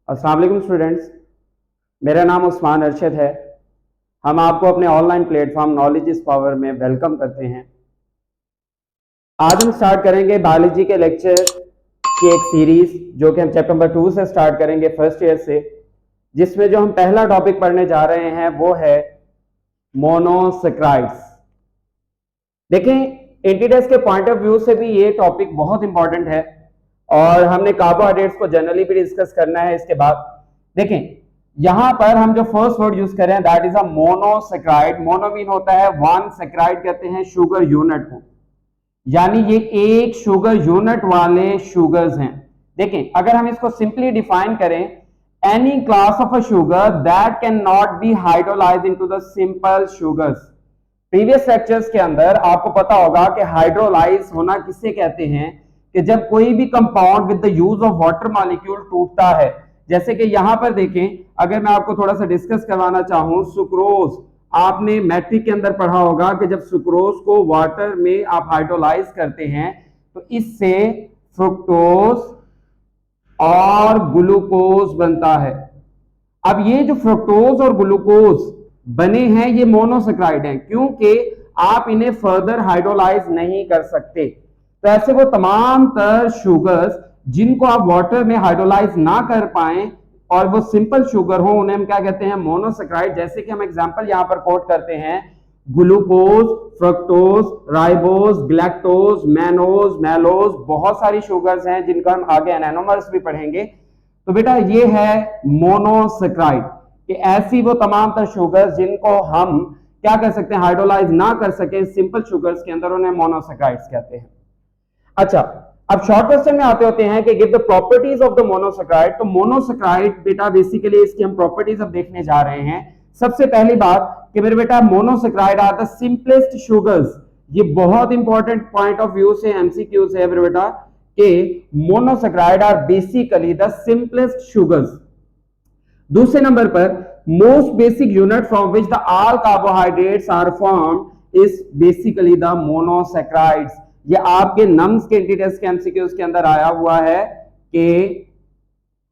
अस्सलाम वालेकुम स्टूडेंट्स, मेरा नाम उस्मान अरशद है। हम आपको अपने online platform knowledge is power में वेलकम करते हैं। आज हम स्टार्ट करेंगे बायोलॉजी के लेक्चर की एक सीरीज जो कि हम चैप्टर नंबर 2 से स्टार्ट करेंगे, फर्स्ट ईयर से, जिसमें जो हम पहला टॉपिक पढ़ने जा रहे हैं वो है मोनोसेक्राइड्स। देखें, एंटीडेस के पॉइंट ऑफ व्यू से भी ये टॉपिक बहुत इंपॉर्टेंट है और हमने कार्बोहाइड्रेट्स को जनरली भी डिस्कस करना है। इसके बाद देखें, यहां पर हम जो फर्स्ट वर्ड यूज करें that is a monosaccharide. Mono mean होता है वन, सेक्राइड कहते हैं शुगर यूनिट को, यानी ये एक शुगर यूनिट वाले शुगर्स हैं। देखें, अगर हम इसको सिंपली डिफाइन करें, any class of a sugar that can not be hydrolysed into the simple sugars. Previous lectures के अंदर आपको पता होगा कि हाइड्रोलाइज होना किसे कहते हैं, कि जब कोई भी compound with the use of water molecule टूटता है। जैसे कि यहां पर देखें, अगर मैं आपको थोड़ा सा डिस्कस करवाना चाहूं, सुक्रोज, आपने मैट्रिक के अंदर पढ़ा होगा कि जब सुक्रोज को वाटर में आप हाइड्रोलाइज करते हैं तो इससे फ्रुक्टोज और ग्लूकोज बनता है। अब ये जो फ्रुक्टोज और ग्लूकोज बने हैं ये मोनोसेक्राइड हैं, क्योंकि आप इन्हें फर्दर हाइड्रोलाइज नहीं कर सकते। तो ऐसे वो तमाम तर शुगर्स जिनको आप वाटर में हाइड्रोलाइज ना कर पाए और वो सिंपल शुगर हो, उन्हें हम क्या कहते हैं, मोनोसेक्राइड। जैसे कि हम एग्जांपल यहां पर कोट करते हैं, glucose, fructose, ribose, galactose, mannose, maltose, बहुत सारी शुगर्स हैं जिनका हम आगे एनोमर्स भी पढ़ेंगे। तो बेटा ये है मोनोसेक्राइड, कि ऐसी वो तमाम तर शुगर्स जिनको हम क्या कर सकते हैं, हाइड्रोलाइज ना कर सके सिंपल शुगर्स के अंदर, उन्हें मोनोसेक्राइड्स कहते हैं। अच्छा, अब शॉर्ट क्वेश्चन में आते होते हैं कि give the properties of the monosaccharide. तो मोनोसेक्राइड बेटा बेसिकली इसकी हम प्रॉपर्टीज अब देखने जा रहे हैं। सबसे पहली बात कि मेरे बेटा monosaccharide are the simplest sugars. ये बहुत इंपॉर्टेंट पॉइंट ऑफ व्यू से एमसीक्यू से है मेरे बेटा, कि monosaccharide are basically the simplest sugars. दूसरे नंबर पर most basic unit from which the all carbohydrates are formed is basically the monosaccharides. ये आपके नम्स के एंटीटेस्ट के एमसीक्यूज के अंदर आया हुआ है कि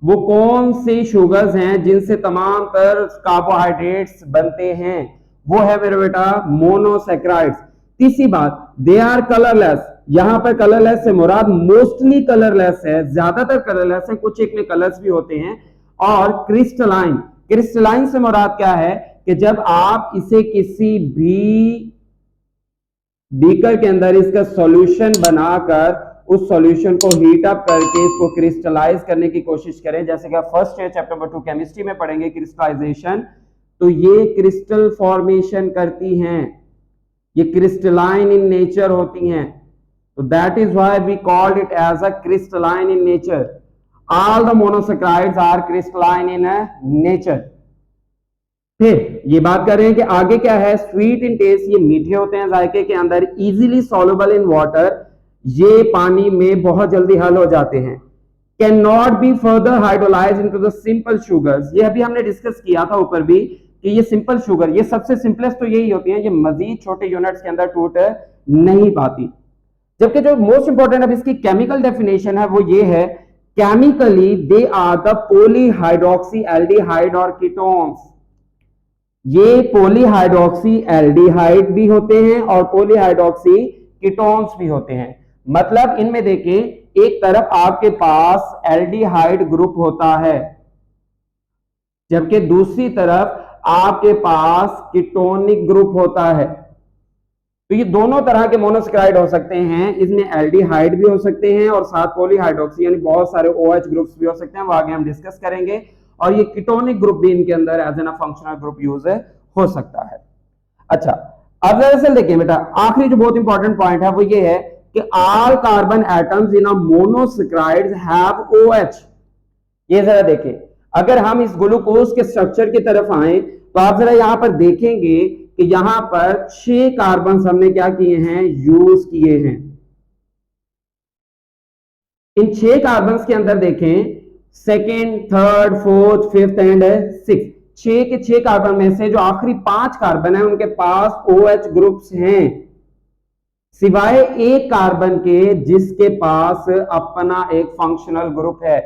वो कौन सी शुगर्स हैं जिनसे तमाम तर कार्बोहाइड्रेट्स बनते हैं, वो है मेरे बेटा मोनोसेक्राइड्स। तीसरी बात, दे आर कलरलेस। यहां पर कलरलेस से मुराद मोस्टली कलरलेस है, ज्यादातर कलरलेस है, कुछ एक में कलर्स भी होते हैं। और क्रिस्टलाइन, क्रिस्टलाइन से मुराद क्या है कि जब आप इसे किसी भी बीकर के अंदर इसका सॉल्यूशन बनाकर उस सॉल्यूशन को हीट अप करके इसको क्रिस्टलाइज करने की कोशिश करें, जैसे कि आप first year chapter number 2 chemistry में पढ़ेंगे क्रिस्टलाइजेशन, तो ये क्रिस्टल फॉर्मेशन करती हैं, ये क्रिस्टलाइन इन नेचर होती हैं। तो that is why we called it as a crystalline in nature. All the monosaccharides are crystalline in nature. फिर ये बात कर रहे हैं कि आगे क्या है, स्वीट इन टेस्ट, ये मीठे होते हैं जायके के अंदर, इजीली सॉल्युबल इन वाटर, ये पानी में बहुत जल्दी हल हो जाते हैं। Can not be further hydrolyse into the simple sugars, ये अभी हमने डिस्कस किया था ऊपर भी कि ये सिंपल शुगर, ये सबसे सिंपलेस्ट तो यही होती है, ये मजीद छोटे यूनिट्स के अंदर टूट नहीं पाती। जबकि जो मोस्ट इंपॉर्टेंट अब इसकी केमिकल डेफिनेशन है वो ये है, chemically they are the polyhydroxy aldehyde और कीटोन्स। ये पॉलीहाइड्रोक्सी एल्डिहाइड भी होते हैं और पॉलीहाइड्रोक्सी कीटोन्स भी होते हैं। मतलब इनमें देखें, एक तरफ आपके पास एल्डिहाइड ग्रुप होता है जबकि दूसरी तरफ आपके पास कीटोनिक ग्रुप होता है। तो ये दोनों तरह के मोनोसेक्राइड हो सकते हैं, इसमें एल्डिहाइड भी हो सकते हैं और साथ पॉलीहाइड्रोक्सी यानी बहुत सारे OH ग्रुप्स भी हो सकते हैं, वो आगे हम डिस्कस करेंगे। और ये कीटोनिक ग्रुप भी इनके अंदर as an functional group use हो सकता है। अच्छा, अब दरअसल देखिए बेटा, आखिरी जो बहुत इंपॉर्टेंट पॉइंट है वो ये है कि all carbon atoms in a monosaccharides have OH। ये जरा देखिए, अगर हम इस ग्लूकोज के स्ट्रक्चर की तरफ आए तो आप जरा यहां पर देखेंगे कि यहां पर 6 कार्बन हमने क्या किए हैं, यूज किए हैं। इन 6 कार्बन के अंदर देखें, second, third, fourth, fifth and 6, 6 के 6 कार्बन में से जो आखिरी 5 कार्बन है उनके पास OH ग्रुप्स हैं, सिवाय एक कार्बन के जिसके पास अपना एक फंक्शनल ग्रुप है।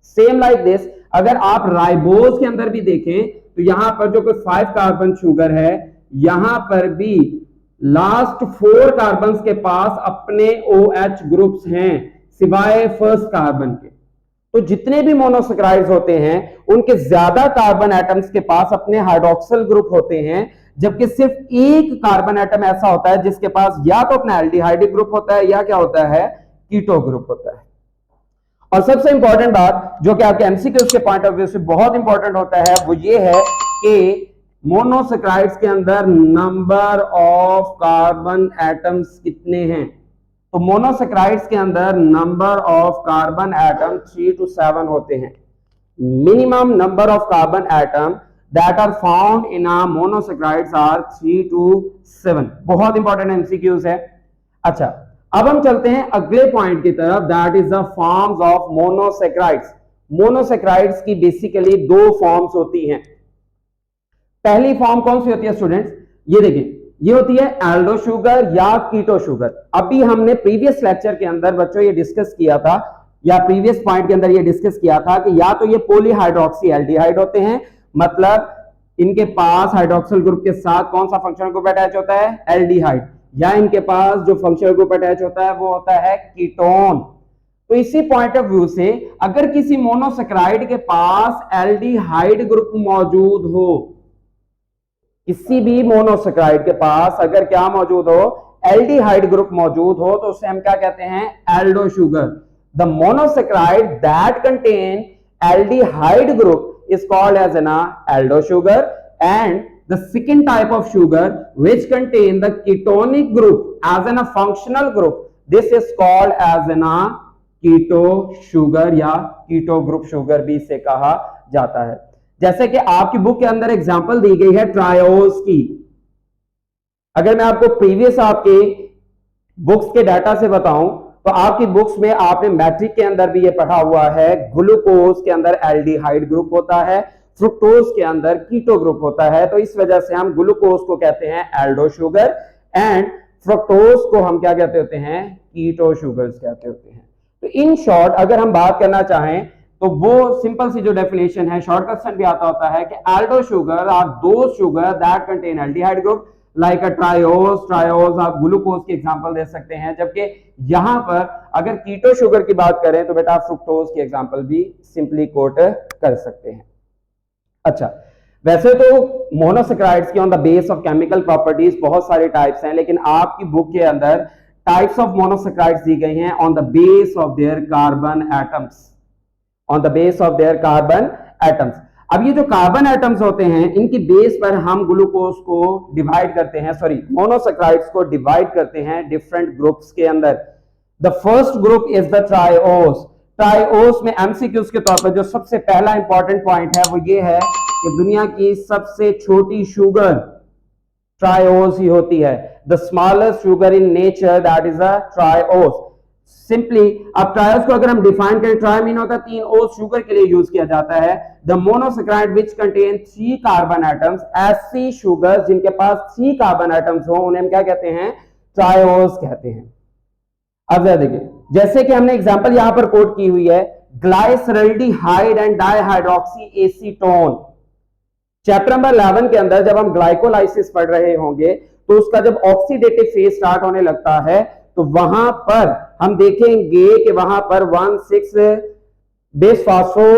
सेम लाइक दिस, अगर आप राइबोज के अंदर भी देखें तो यहां पर जो कोई 5 कार्बन शुगर है, यहां पर भी लास्ट 4 कार्बन के पास अपने OH ग्रुप्स हैं सिवाय फर्स्ट कार्बन के। तो जितने भी मोनोसैकेराइड्स होते हैं उनके ज्यादा कार्बन एटम्स के पास अपने हाइड्रोक्सिल ग्रुप होते हैं, जबकि सिर्फ एक कार्बन एटम ऐसा होता है जिसके पास या तो अपना एल्डिहाइड ग्रुप होता है या क्या होता है, कीटो ग्रुप होता है। और सबसे इंपॉर्टेंट बात जो कि आपके एमसीक्यूज के पॉइंट ऑफ व्यू से बहुत इंपॉर्टेंट होता है वो ये है कि मोनोसैकेराइड्स के अंदर नंबर ऑफ कार्बन एटम्स कितने हैं। तो मोनोसैकेराइड्स के अंदर number of carbon atom 3 to 7 होते हैं। Minimum number of carbon atom that are found in a monosaccharides are 3 to 7। बहुत इंपॉर्टेंट एमसीक्यूज है। अच्छा, अब हम चलते हैं अगले पॉइंट की तरफ, that is the forms of monosaccharides. Monosaccharides की बेसिकली 2 फॉर्म्स होती हैं। पहली फॉर्म कौन सी होती है स्टूडेंट्स, ये देखिए, ये होती है एल्डो शुगर या कीटो शुगर। अभी हमने प्रीवियस लेक्चर के अंदर बच्चों ये डिस्कस किया था, या प्रीवियस पॉइंट के अंदर ये डिस्कस किया था कि या तो ये पॉलीहाइड्रोक्सी एल्डिहाइड होते हैं, मतलब इनके पास हाइड्रोक्सिल ग्रुप के साथ कौन सा फंक्शनल ग्रुप अटैच होता है, एल्डिहाइड, या इनके पास जो फंक्शनल ग्रुप अटैच होता है वो होता है कीटोन। तो इसी पॉइंट ऑफ व्यू से अगर किसी मोनोसैकेराइड के पास एल्डिहाइड ग्रुप मौजूद हो, किसी भी मोनोसैकेराइड के पास अगर क्या मौजूद हो, एल्डिहाइड ग्रुप मौजूद हो, तो उसे हम क्या कहते हैं, aldo sugar. The monosaccharide that contain aldehyde group is called as an aldo sugar, and the second type of sugar which contain the ketonic group as in a functional group, this is called as in a keto sugar या keto group sugar भी इसे कहा जाता है। जैसे कि आपकी book के अंदर एग्जांपल दी गई है ट्रायोज की। अगर मैं आपको प्रीवियस आपके बुक्स के डाटा से बताऊं तो आपकी बुक्स में आपने मैट्रिक के अंदर भी ये पढ़ा हुआ है, ग्लूकोज के अंदर एल्डिहाइड ग्रुप होता है, फ्रुक्टोज के अंदर कीटो ग्रुप होता है। तो इस वजह से हम ग्लूकोज को कहते हैं एल्डो शुगर एंड फ्रुक्टोज को हम क्या कहते होते हैं, कीटो शुगर्स कहते होते हैं। तो इन शॉर्ट अगर हम बात करना चाहें तो वो सिंपल सी जो डेफिनेशन है, शॉर्ट क्वेश्चन भी आता होता है कि एल्डो शुगर आर दो sugar that contain aldehyde group like a triose आप ग्लूकोज की एग्जांपल दे सकते हैं, जबकि यहां पर अगर कीटो शुगर की बात करें तो बेटा आप फ्रुक्टोज की एग्जांपल भी सिंपली कोट कर सकते हैं। अच्छा, वैसे तो मोनोसैकेराइड्स की on the base of chemical properties बहुत सारे टाइप्स हैं, लेकिन आपकी बुक के अंदर टाइप्स ऑफ मोनोसैकेराइड्स दी गई हैं on the base of their carbon atoms, on the base of their carbon atoms. अब ये जो कार्बन एटम्स होते हैं इनकी बेस पर हम ग्लूकोज को डिवाइड करते हैं, सॉरी मोनोसैकेराइड्स को डिवाइड करते हैं डिफरेंट ग्रुप्स के अंदर। The first group is the triose. Triose में एमसीक्यूज के तौर पर जो सबसे पहला इंपॉर्टेंट पॉइंट है वो ये है कि दुनिया की सबसे छोटी शुगर ट्रायोज ही होती है। The smallest sugar in nature that is a triose. Simply अब ट्रायोज को अगर हम डिफाइन करें, ट्राई मीन होता है 3 ओज शुगर के लिए यूज किया जाता है। The monosaccharide which contain 3 carbon atoms, ऐसी शुगर जिनके पास 3 कार्बन एटम्स हो उन्हें हम क्या कहते हैं, ट्रायोज कहते हैं। अब देखिए, जैसे कि हमने एग्जांपल यहां पर कोट की हुई है, glyceraldehyde and dihydroxy acetone. Chapter number 11 के अंदर जब हम ग्लाइकोलाइसिस पढ़ रहे होंगे तो उसका जब ऑक्सीडेटिव फेज स्टार्ट होने लगता है तो वहां पर हम देखेंगे कि वहां पर 1,6 बेस फास्फो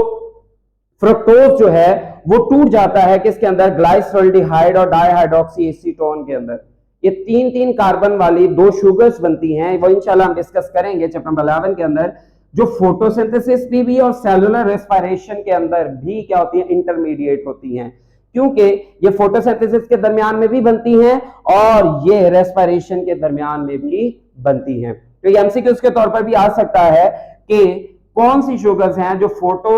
फ्रुक्टोज जो है वो टूट जाता है किसके अंदर, ग्लाइसरल्डिहाइड और डाइहाइड्रोक्सी एसीटोन के अंदर। ये 3 कार्बन वाली 2 शुगर्स बनती हैं, वो इंशाल्लाह हम डिस्कस करेंगे चैप्टर नंबर 11 के अंदर, जो फोटोसिंथेसिस भी और सेलुलर रेस्पिरेशन के अंदर भी क्या होती है, इंटरमीडिएट होती हैं, क्योंकि ये फोटोसिंथेसिस के दरमियान में भी बनती हैं और ये रेस्पिरेशन के दरमियान में भी बनती हैं। तो ये एमसीक्यूज के तौर पर भी आ सकता है कि कौन सी शुगर्स हैं जो फोटो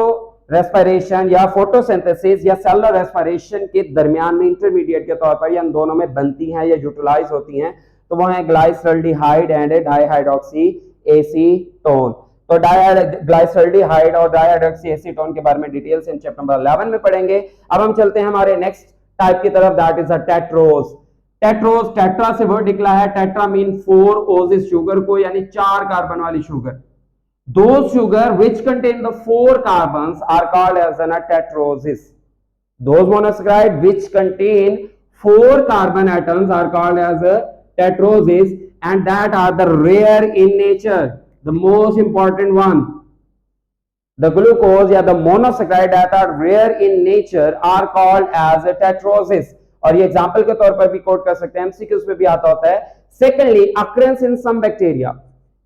रेस्पिरेशन या फोटोसिंथेसिस या सेलुलर रेस्पिरेशन के दरमियान में इंटरमीडिएट के तौर पर या इन दोनों में बनती हैं या यूटिलाइज होती हैं। तो वो है ग्लाइसरल्डिहाइड एंड डाइहाइड्रोक्सी एसीटोन। तो ग्लाइसरल्डिहाइड और डाइहाइड्रोक्सी एसीटोन के बारे में डिटेल्स इन चैप्टर नंबर 11 में पढ़ेंगे। अब हम चलते हैं हमारे नेक्स्ट टाइप की तरफ, that is a tetrose. Tetrose, tetra से वर्ड निकला है, टेट्रा मीन 4 ओज इस शुगर को, यानी 4 कार्बन वाली sugar. Those sugar which contain the 4 carbons are called as a tetrosis. Those monosaccharide which contain 4 carbon atoms are called as a tetrosis, and that are the rare in nature. The most important one, the glucose या the monosaccharide that are rare in nature are called as a tetrosis. और ये example के तौर पर भी coat कर सकते हैं, एमसीक्यूज में भी आता होता है. सेकेंडली, अक्रेंस इन सम बैक्टीरिया.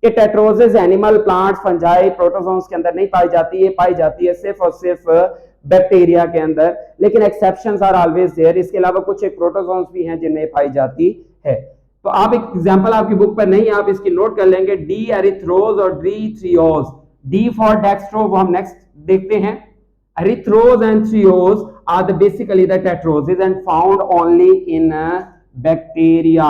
ये टेट्रोसिस एनिमल, प्लांट्स, फंजाई, प्रोटोजोन्स के अंदर नहीं पाई जाती है, पाई जाती है सिर्फ और सिर्फ बैक्टीरिया के अंदर. लेकिन एक्सेप्शंस आर ऑलवेज देयर. इसके अलावा कुछ एक प्रोटोजोन्स भी हैं जिनमें पाई जाती है. तो आप एक एग्जांपल आपकी बुक पर नहीं, आप इसकी नोट कर लेंगे, डी एरिथ्रोज और D threose. D for dextro, वो हम नेक्स्ट देखते हैं. Erythrose and threose are the basically the tetroses and found only in bacteria.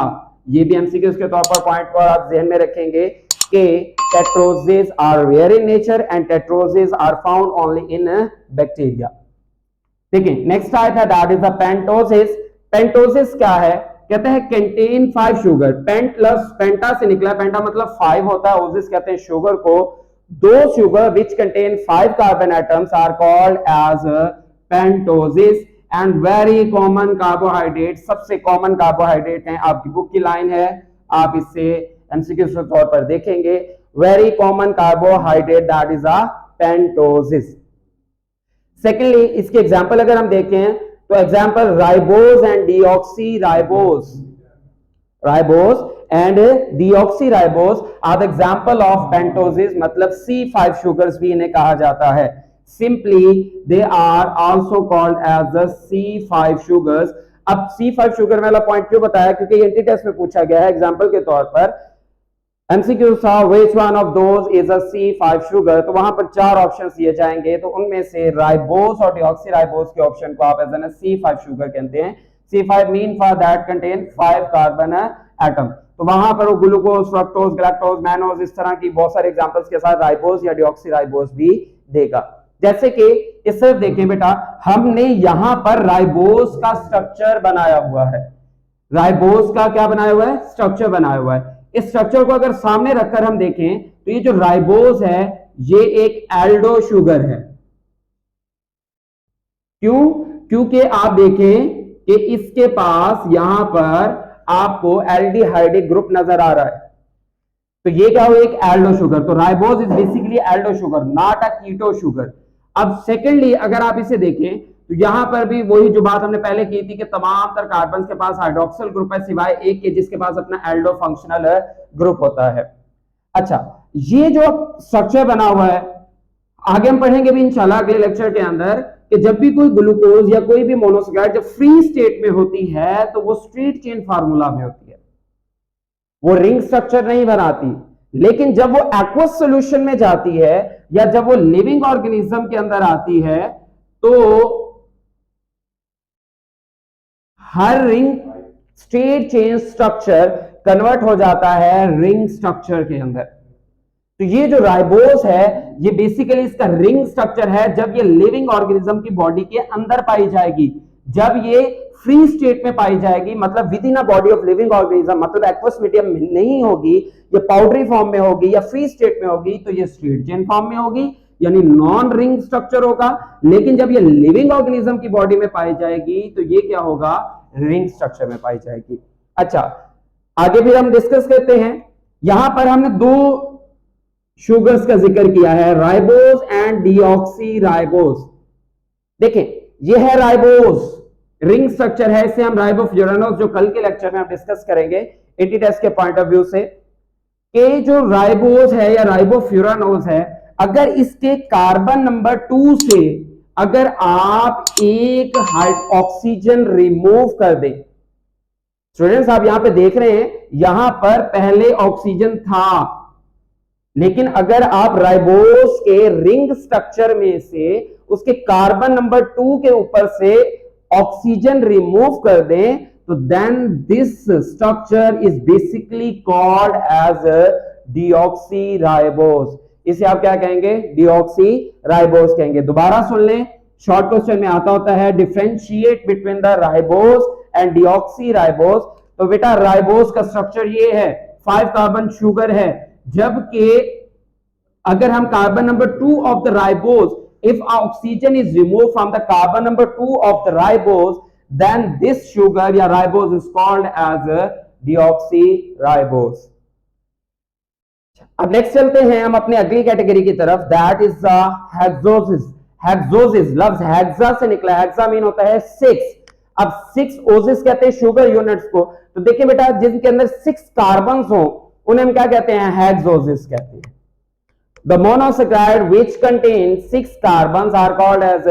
ये भी एमसीक्यूज के तौर पर पॉइंट को आप ध्यान में रखेंगे कि tetroses are rare in nature and tetroses are found only in bacteria. देखिए नेक्स्ट टाइप है, दैट इज द पेंटोसिस. पेंटोसिस क्या है? कहते हैं कंटेन 5 शुगर. पेंट प्लस पेंटा से निकला, पेंटा मतलब 5 होता है, ओसिस कहते हैं शुगर को. 2 sugar which contain 5 carbon atoms are called as pentoses. And very common carbohydrate, सबसे कॉमन कार्बोहाइड्रेट है, आपकी बुक की लाइन है, आप इससे एमसीक्यू के तौर पर देखेंगे. Very common carbohydrate that is a pentoses. Secondly, इसके एग्जांपल अगर हम देखें तो example ribose and deoxyribose. Ribose and deoxyribose are the example of pentoses. मतलब C5 शुगर्स भी इन्हें कहा जाता है. Simply they are also called as the C5 sugars. अब C5 शुगर वाला पॉइंट क्यों बताया? क्योंकि एंटी टेस्ट में पूछा गया है एग्जांपल के तौर पर. MCQ था which one of those is a C5 sugar. तो वहां पर 4 ऑप्शंस दिए जाएंगे, तो उनमें से राइबोस और डीऑक्सीराइबोस के ऑप्शन को आप एज एन C5 शुगर कहते हैं. C5 mean for that contain 5 carbon atom. तो वहां पर वो ग्लूकोज, फ्रक्टोज, गैलेक्टोज, मैनोज, इस तरह की बहुत सारे एग्जांपल्स के साथ राइबोस या डीऑक्सीराइबोस भी देगा. जैसे कि इस तरफ देखें बेटा, हमने यहां पर राइबोस का स्ट्रक्चर बनाया हुआ है. राइबोस का क्या बनाया हुआ है? स्ट्रक्चर बनाया हुआ है. इस स्ट्रक्चर को अगर सामने रखकर हम देखें तो ये जो राइबोस है ये एक एल्डो शुगर है. क्यों? क्योंकि आप देखें कि इसके पास यहां पर आपको एल्डिहाइडिक ग्रुप नजर आ रहा है, तो ये क्या हुआ? एक एल्डो शुगर. तो ribose is basically aldo sugar, not a keto sugar. अब सेकेंडली अगर आप इसे देखें तो यहां पर भी वही जो बात हमने पहले की थी कि तमाम तर कार्बन के पास हाइड्रोक्सिल ग्रुप है सिवाय एक के जिसके पास अपना एल्डो फंक्शनल ग्रुप होता है. अच्छा, ये जो स्ट्रक्चर बना हुआ है आगे हम पढ़ेंगे भी इंशाल्लाह अगले लेक्चर के अंदर कि जब भी कोई ग्लूकोज या कोई भी मोनोसैकेराइड जब फ्री स्टेट में होती है तो वो स्ट्रेट चेन फार्मूला में होती है, वो रिंग स्ट्रक्चर नहीं बनाती. लेकिन जब वो एक्वस सॉल्यूशन में जाती है या जब वो लिविंग ऑर्गेनिज्म के अंदर आती है तो हर ring straight chain structure convert हो जाता है रिंग स्ट्रक्चर के अंदर. तो ये जो राइबोस है ये बेसिकली इसका रिंग स्ट्रक्चर है. जब ये लिविंग ऑर्गेनिज्म की बॉडी के अंदर पाई जाएगी, जब ये फ्री स्टेट में पाई जाएगी, मतलब with in a body of living organism, मतलब एक्वस मीडियम में नहीं होगी, ये पाउडरी फॉर्म में होगी या फ्री स्टेट में होगी, तो ये स्ट्रेट चेन फॉर्म में होगी यानी नॉन रिंग स्ट्रक्चर होगा. लेकिन जब ये लिविंग ऑर्गेनिज्म की बॉडी में पाई जाएगी तो ये क्या होगा? रिंग स्ट्रक्चर में पाई जाएगी. अच्छा, आगे भी हम डिस्कस करते हैं. यहां पर हमने 2 शुगर्स का जिक्र किया है, राइबोस एंड डीऑक्सी राइबोस. देखें, ये है राइबोस, रिंग स्ट्रक्चर है, इसे हम राइबोफ्यूरानोस जो कल के लेक्चर में हम डिस्कस करेंगे एंटी टेस्ट के पॉइंट ऑफ व्यू से, कि जो राइबोस है या राइबोफ्यूरानोस है, अगर इसके कार्बन नंबर 2 से अगर आप एक ऑक्सीजन रिमूव कर दें, स्टूडेंट्स आप यहां पे देख रहे हैं यहां पर पहले ऑक्सीजन था, लेकिन अगर आप राइबोस के रिंग स्ट्रक्चर में से उसके कार्बन नंबर 2 के ऊपर से ऑक्सीजन रिमूव कर दें तो then this structure is basically called as deoxy ribose. इसे आप क्या कहेंगे? डीऑक्सी राइबोस कहेंगे. दोबारा सुन लें, शॉर्ट क्वेश्चन में आता होता है differentiate between the ribose and deoxy ribose. तो बेटा राइबोस का स्ट्रक्चर ये है, 5 कार्बन शुगर है, जबकि अगर हम carbon number 2 of the ribose, if oxygen is removed from the carbon number 2 of the ribose, then this sugar या ribose is called as deoxyribose. अब नेक्स्ट चलते हैं हम अपने अगली कैटेगरी की तरफ, दैट इज द हेक्सोसिस. हेक्सोसिस लफ्ज हेक्सा से निकला, हेक्सा मीन होता है 6. अब 6 ओसिस कहते हैं शुगर यूनिट्स को. तो देखिए बेटा, जिनके अंदर 6 कार्बन्स हो उन्हें हम क्या कहते हैं? हेक्सोसिस कहते हैं. The monosaccharide which contain 6 carbons are called as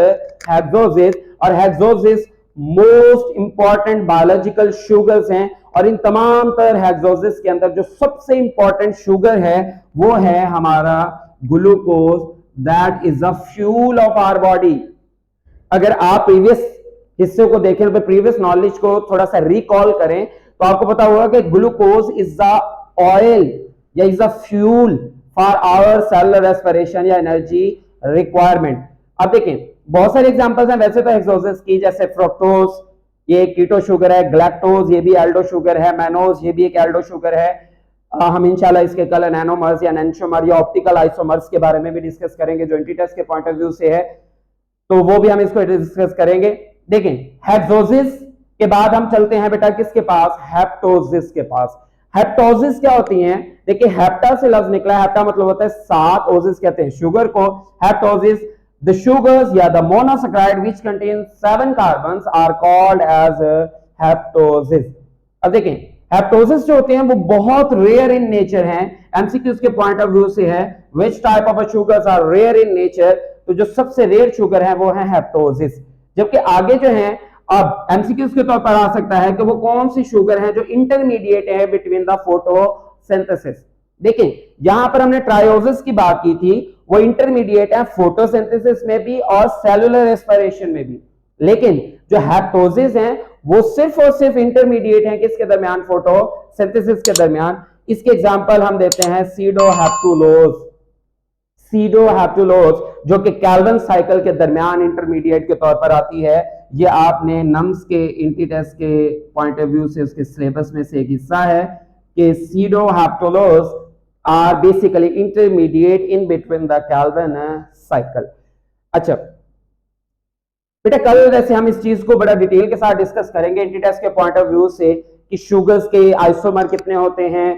hexoses. और hexoses most important biological sugars हैं, और इन तमाम तर हेक्सोसिस के अंदर जो सबसे इंपॉर्टेंट शुगर है वो है हमारा glucose. That is the fuel of our body. अगर आप प्रीवियस हिस्से को देखें, प्रीवियस नॉलेज को थोड़ा सा रिकॉल करें, तो आपको पता होगा कि ग्लूकोज इज द ऑयल या is the fuel for our cellular respiration या एनर्जी रिक्वायरमेंट. अब देखें, बहुत सारे एग्जांपल्स हैं वैसे तो हेक्सोसिस की, जैसे फ्रुक्टोज ये कीटो शुगर है, ग्लैक्टोज ये भी एल्डो शुगर है, मैनोज ये भी एक एल्डो शुगर है. हम इंशाल्लाह इसके कल नैनोमर्स या एनेंटियोमर या ऑप्टिकल आइसोमर्स के बारे में भी डिस्कस करेंगे जो एंटीटेस्ट के पॉइंट ऑफ व्यू से है, तो वो भी हम इसको डिस्कस करेंगे. देखें, हेक्सोसिस के बाद हम चलते हैं बेटा किसके पास? हेप्टोसिस के पास. हेप्टोसिस क्या होती हैं? देखिए, हेप्टा से लफ्ज निकला है, हेप्टा मतलब होता है 7, ओसिस कहते हैं शुगर को. हेप्टोसिस, the sugars या the monosaccharide which contain 7 carbons are called as haptosis. अब देखें, हेप्टोसिस जो होते हैं वो बहुत रेयर इन नेचर हैं. एमसीक्यूज के पॉइंट ऑफ व्यू से है which type of sugars are rare in nature, तो जो सबसे रेयर शुगर है वो है हेप्टोसिस. जबकि आगे जो है, अब एमसीक्यूज के तौर पर आ सकता है कि वो कौन सी शुगर है जो इंटरमीडिएट है बिटवीन द फोटोसिंथेसिस. देखिए, यहां पर हमने ट्रायोसिस की बात की थी, वो इंटरमीडिएट है फोटोसिंथेसिस में भी और सेलुलर रेस्पिरेशन में भी. लेकिन जो हेप्टोसिस हैं वो सिर्फ और सिर्फ इंटरमीडिएट हैं किसके दरमियान? फोटोसिंथेसिस के दरमियान. इसके एग्जांपल हम देते हैं सीडोहेप्टुलोज. सीडोहेप्टुलोज जो कि कैल्विन साइकिल के दरमियान इंटरमीडिएट के तौर पर आती है. ये आपने नम्स के एंटीटेस्ट के पॉइंट ऑफ व्यू से उसके सिलेबस में से एक हिस्सा है कि सीडोहेप्टुलोज are basically intermediate in between the Calvin cycle. अच्छा बेटा, कल वैसे हम इस चीज को बड़ा डिटेल के साथ डिस्कस करेंगे एंटीटेस्ट के पॉइंट ऑफ व्यू से कि शुगर्स के आइसोमर कितने होते हैं,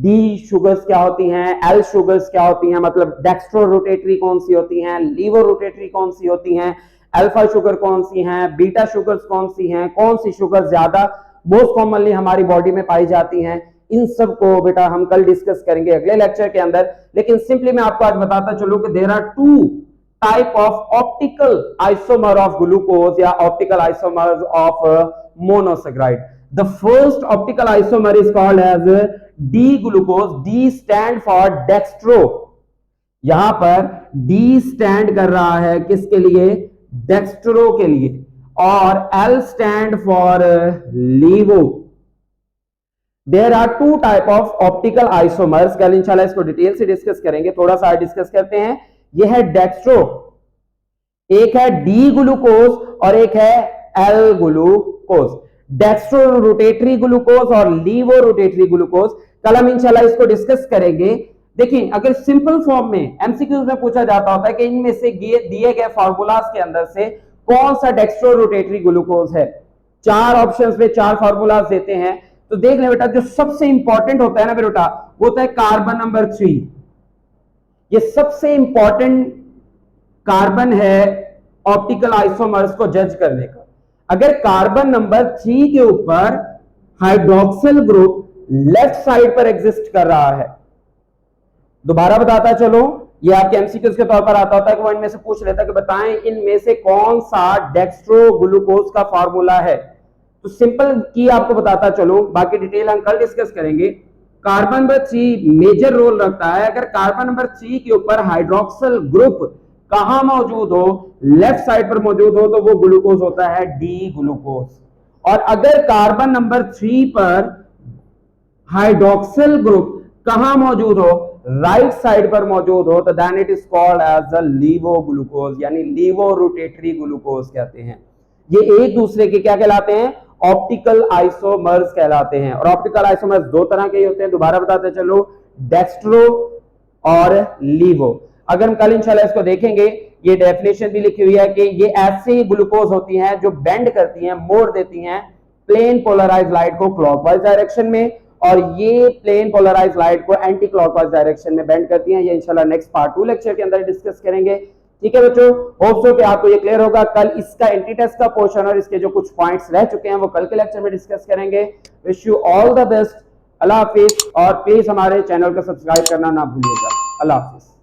डी शुगर्स क्या होती हैं, एल शुगर्स क्या होती हैं, मतलब डेक्स्ट्रो रोटेटरी कौन सी होती हैं, लीवो रोटेटरी कौन सी होती हैं, अल्फा शुगर कौन सी हैं, बीटा शुगर्स कौन सी हैं, कौन सी शुगर ज्यादा मोस्ट कॉमनली हमारी बॉडी में पाई जाती हैं. इन सब को बेटा हम कल डिस्कस करेंगे अगले लेक्चर के अंदर. लेकिन सिंपली मैं आपको आज बताता चलूं कि there are 2 type of optical isomer of glucose या optical isomers of monosaccharide. The first optical isomer is called as D glucose. D stand for dextro. यहां पर डी स्टैंड कर रहा है किसके लिए? डेक्स्ट्रो के लिए. और L stand for levo. There are 2 type of optical isomers. कल इंशाल्लाह इसको डिटेल से डिस्कस करेंगे, थोड़ा सा डिस्कस करते हैं. ये है डेक्स्ट्रो, एक है डी ग्लूकोज और एक है L glucose. Dextro rotatory glucose और लीवो रोटेटरी ग्लूकोज. कल हम इंशाल्लाह इसको डिस्कस करेंगे. देखिए, अगर सिंपल फॉर्म में एमसीक्यूज में पूछा जाता होता है कि इनमें से दिए गए फार्मूलाज के अंदर से कौन सा डेक्स्ट्रो रोटेटरी ग्लूकोज है, 4 ऑप्शंस में 4 फार्मूलाज देते हैं. तो देख ले बेटा, जो सबसे इंपॉर्टेंट होता है ना बेटा, वो होता है कार्बन नंबर 3. ये सबसे इंपॉर्टेंट कार्बन है ऑप्टिकल आइसोमर्स को जज करने का. अगर कार्बन नंबर 3 के ऊपर हाइड्रोक्सिल ग्रुप लेफ्ट साइड पर एग्जिस्ट कर रहा है, दोबारा बताता चलो, ये आपके एमसीक्यूज के तौर पर आता होता है कि वो इनमें से पूछ लेता है कि बताएं इनमें से कौन सा डेक्स्ट्रो ग्लूकोज का फार्मूला है. तो सिंपल की आपको बताता चलो, बाकी डिटेल हम कल डिस्कस करेंगे. कार्बन नंबर 3 मेजर रोल रखता है. अगर कार्बन नंबर 3 के ऊपर हाइड्रोक्सिल ग्रुप कहां मौजूद हो? लेफ्ट साइड पर मौजूद हो, तो वो ग्लूकोज होता है डी ग्लूकोज. और अगर कार्बन नंबर 3 पर हाइड्रोक्सिल ग्रुप कहां मौजूद हो? राइट साइड पर मौजूद हो, तो then it is called as the levo glucose, यानी लीवो रोटेटरी ग्लूकोज कहते हैं. ये एक दूसरे के क्या कहलाते हैं? ऑप्टिकल आइसोमर्स कहलाते हैं. और ऑप्टिकल आइसोमर्स 2 तरह के होते हैं, दोबारा बताते चलो, डेक्स्ट्रो और लीवो। अगर हम कल इंशाल्लाह इसको देखेंगे, ये डेफिनेशन भी लिखी हुई है कि ये ऐसी ग्लूकोज होती हैं जो बेंड करती हैं, मोड़ देती हैं प्लेन पोलराइज लाइट को क्लॉकवाइज डायरेक्शन में, और ये प्लेन पोलराइज लाइट को एंटी क्लॉकवाइज डायरेक्शन में बेंड करती हैं। ये इंशाल्लाह नेक्स्ट पार्ट 2 लेक्चर के अंदर डिस्कस करेंगे। ठीक है बच्चों, होप सो कि आपको ये क्लियर होगा। कल इसका एंटी टेस्ट का पोर्शन और इसके जो कुछ पॉइंट्स रह चुके हैं वो कल के लेक्चर में डिस्कस करेंगे। Wish you all the best. अल्लाह हाफिज, और प्लीज हमारे चैनल को सब्सक्राइब करना ना भूलिएगा। अल्लाह हाफिज।